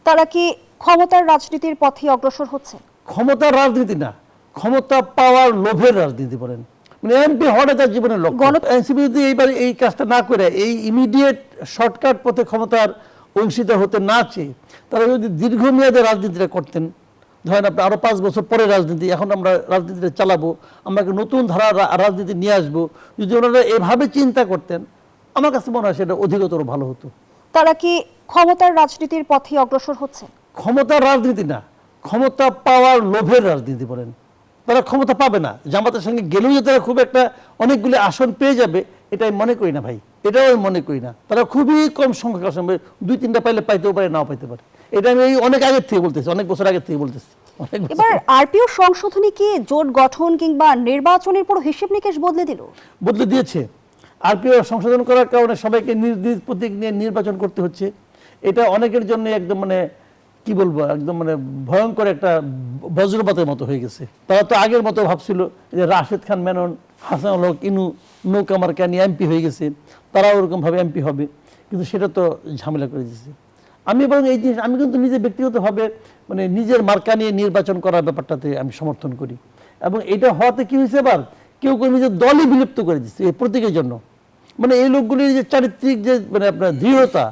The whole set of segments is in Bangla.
তারা কি ক্ষমতার রাজনীতির পথে অগ্রসর হচ্ছে? ক্ষমতার রাজনীতি না, ক্ষমতা পাওয়ার লোভের রাজনীতি বলেন। মানে এমপি হওয়াটা তার জীবনের লক্ষ্য। এনসিপি যদি এইবার এই কাজটা না করে এই ইমিডিয়েট শর্টকাট পথে ক্ষমতার অংশীদার হতে না চেয়ে তারা যদি দীর্ঘমেয়াদে রাজনীতিটা করতেন, ধরেন আপনি আরো 5 বছর পরে রাজনীতি, এখন আমরা রাজনীতিটা চালাবো, আমরা একটা নতুন ধারা রাজনীতি নিয়ে আসবো, যদি ওনারা এভাবে চিন্তা করতেন আমার কাছে মনে হয় সেটা অধিকতর ভালো হতো। তারা কি ক্ষমতার রাজনীতির পথে অগ্রসর হচ্ছে? ক্ষমতার রাজনীতি না, ক্ষমতা পাওয়ার লোভের রাজনীতি বলেন। তারা ক্ষমতা পাবে না, জামাতের সঙ্গে গেলেও যে তারা খুব একটা অনেকগুলি আসন পেয়ে যাবে এটা আমি মনে করি না ভাই, এটাও আমি মনে করি না। তারা খুবই কম সংখ্যক আসন, 2-3টা পাইলে পাইতেও পারে, নাও পাইতে পারে। এটা আমি অনেক আগের থেকে বলতেছি, অনেক বছর আগের থেকে বলতেছি। এবার আরপিও সংশোধনী কি জোট গঠন কিংবা নির্বাচনের পুরো হিসেব নিকেশ বদলে দিল? বদলে দিয়েছে। আরপিও সংশোধন করার কারণে সবাইকে নিজ নিজ প্রতীক নিয়ে নির্বাচন করতে হচ্ছে। এটা অনেকের জন্য একদম মানে কি বলবো, একদম মানে ভয়ঙ্কর একটা বজ্রপাতের মতো হয়ে গেছে। তারা তো আগের মতো ভাবছিল যে রাশেদ খান মেনন, হাসানুল হক ইনু নৌকা মার্কা নিয়ে এমপি হয়ে গেছে, তারাও ওরকম ভাবে এমপি হবে, কিন্তু সেটা তো ঝামেলা করে দিয়েছে। আমি বরং এই জিনিস আমি কিন্তু নিজে ব্যক্তিগতভাবে মানে নিজের মার্কা নিয়ে নির্বাচন করার ব্যাপারটাতে আমি সমর্থন করি। এবং এটা হওয়াতে কি হয়েছে, এবার কেউ কেউ নিজের দলই বিলুপ্ত করে দিচ্ছে এই প্রতীকের জন্য। মানে এই লোকগুলির যে চারিত্রিক যে মানে আপনার দৃঢ়তা,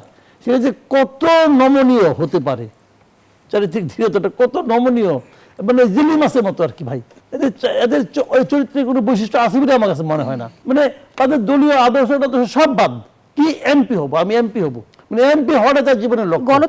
সেটা যে কত নমনীয় হতে পারে, চারিত্রিক দৃঢ়তাটা কত নমনীয়, মানে জিলি মাছের মতো আর কি ভাই। এদের ওই চরিত্রের কোনো বৈশিষ্ট্য আছে বলে আমার কাছে মনে হয় না। মানে তাদের দলীয় আদর্শ সব বাদ, কি এমপি হবো, আমি এমপি হবো, মানে এমপি হওয়াটা তার জীবনের লক্ষ্য।